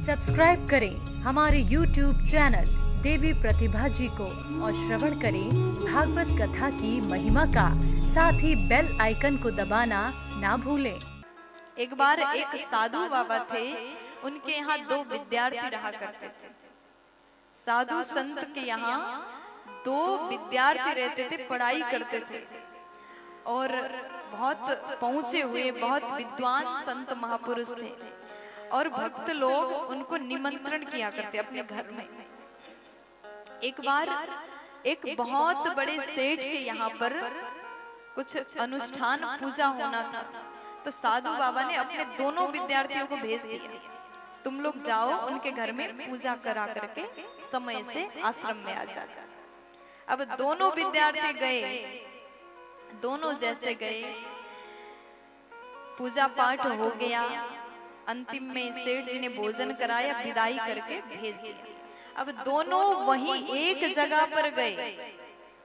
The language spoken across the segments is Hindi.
सब्सक्राइब करें हमारे YouTube चैनल देवी प्रतिभा जी को और श्रवण करें भागवत कथा की महिमा का। साथ ही बेल आइकन को दबाना ना भूलें। एक बार एक साधु बाबा थे, उनके यहाँ दो विद्यार्थी रहा करते थे। साधु संत के यहाँ दो विद्यार्थी रहते थे, पढ़ाई करते थे और बहुत पहुंचे हुए, बहुत विद्वान संत महापुरुष थे और भक्त लोग उनको निमंत्रण किया करते अपने घर में। एक बार एक बहुत बड़े सेठ के यहाँ पर कुछ अनुष्ठान पूजा होना था, तो साधु बाबा ने अपने दोनों विद्यार्थियों को भेज दिया, तुम लोग जाओ उनके घर में पूजा करा करके समय से आश्रम में आ जाओ। अब दोनों विद्यार्थी गए, दोनों जैसे गए, पूजा पाठ हो गया, अंतिम में सेठ जी ने भोजन कराया, विदाई करके भेज दिया। अब दोनों वहीं एक जगह पर गए,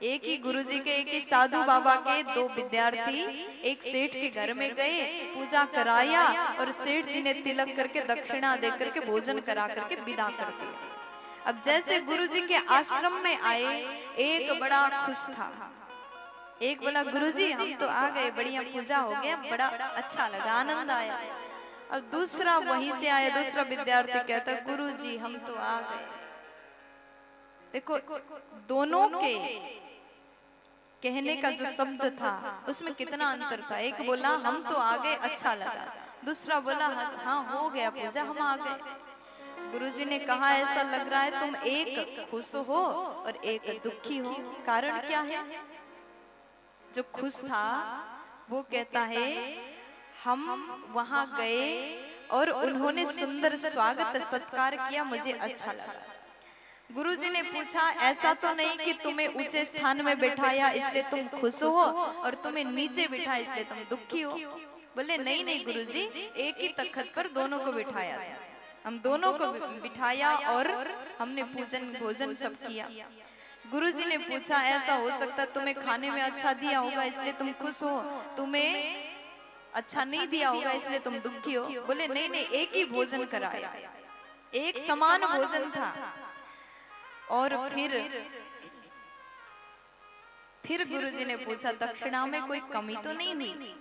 एक ही गुरुजी के, एक ही साधु बाबा के दो विद्यार्थी एक सेठ के घर में गए, पूजा कराया और सेठ जी ने तिलक करके दक्षिणा दे करके भोजन करा करके विदा कर दिया। अब जैसे गुरुजी के आश्रम में आए, एक बड़ा खुश था, एक बोला गुरुजी हम तो आ गए, बढ़िया पूजा हो गया, बड़ा अच्छा लगा, आनंद आया। अब दूसरा वहीं से आया, दूसरा विद्यार्थी कहता गुरुजी हम तो आ गए। देखो दोनों के कहने का जो शब्द था उसमें कितना अंतर था। एक बोला हम तो आ गए, अच्छा लगा, दूसरा बोला हाँ हो गया पूजा, हम आ गए। गुरुजी ने कहा ऐसा लग रहा है तुम एक खुश हो और एक दुखी हो, कारण क्या है? जो खुश था वो कहता है हम वहां गए और उन्होंने सुंदर स्वागत सत्कार किया, मुझे अच्छा लगा। गुरुजी ने पूछा ऐसा तो नहीं कि तुम्हें ऊंचे स्थान में बिठाया इसलिए तुम खुश हो और तुम्हें नीचे बिठाया इसलिए तुम दुखी हो? बोले नहीं नहीं गुरुजी, एक ही तख्त पर दोनों को बिठाया, हम दोनों को बिठाया और हमने पूजन भोजन सब किया। गुरुजी ने पूछा ऐसा हो सकता तुम्हें खाने में अच्छा दिया होगा इसलिए तुम खुश हो, तुम्हें अच्छा नहीं दिया होगा इसलिए तुम दुखी हो? बोले नहीं नहीं, एक ही भोजन कराया, एक समान भोजन था। और फिर गुरुजी ने पूछा दक्षिणा में कोई कमी तो नहीं हुई?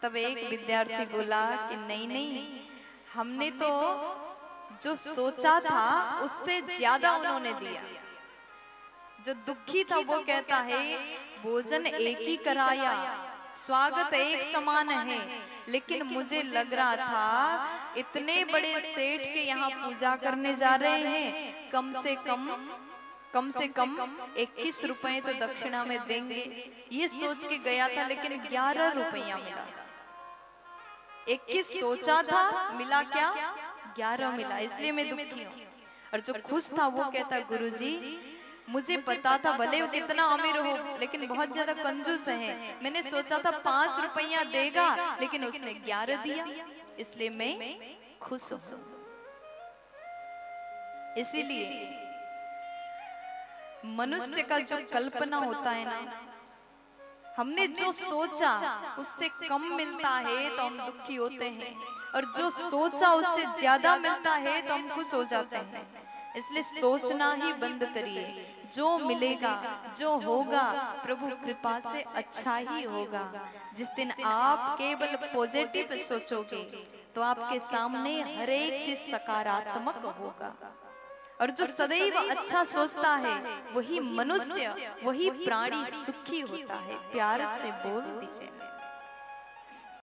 तब एक विद्यार्थी बोला कि नहीं नहीं, हमने तो जो सोचा था उससे ज्यादा उन्होंने दिया। जो दुखी था वो कहता है भोजन एक ही कराया, स्वागत एक समान है, लेकिन मुझे लग रहा था इतने बड़े सेठ के यहाँ पूजा करने जा रहे हैं, कम से कम 21 रुपए तो दक्षिणा में देंगे, ये सोच के गया था, लेकिन 11 रुपया मिला। 21 सोचा था, मिला क्या? 11 मिला, इसलिए मैं दुखी हूँ। और जो खुश था वो कहता गुरुजी मुझे पता था भले वो कितना अमीर हो लेकिन बहुत ज्यादा कंजूस है, मैंने सोचा था 5 रुपया देगा लेकिन उसने 11 दिया, इसलिए मैं खुश हूं। इसीलिए मनुष्य का जो कल्पना होता है ना, हमने जो सोचा उससे कम मिलता है तो हम दुखी होते हैं, और जो सोचा उससे ज्यादा मिलता है तो हम खुश हो जाते हैं। इसलिए सोचना ही बंद करिए, जो मिलेगा जो होगा प्रभु कृपा से अच्छा ही होगा। जिस दिन आप केवल पॉजिटिव सोचोगे तो आपके सामने हर एक चीज सकारात्मक होगा, और जो सदैव अच्छा सोचता है वही मनुष्य, वही प्राणी सुखी होता है। प्यार से बोल दीजिए।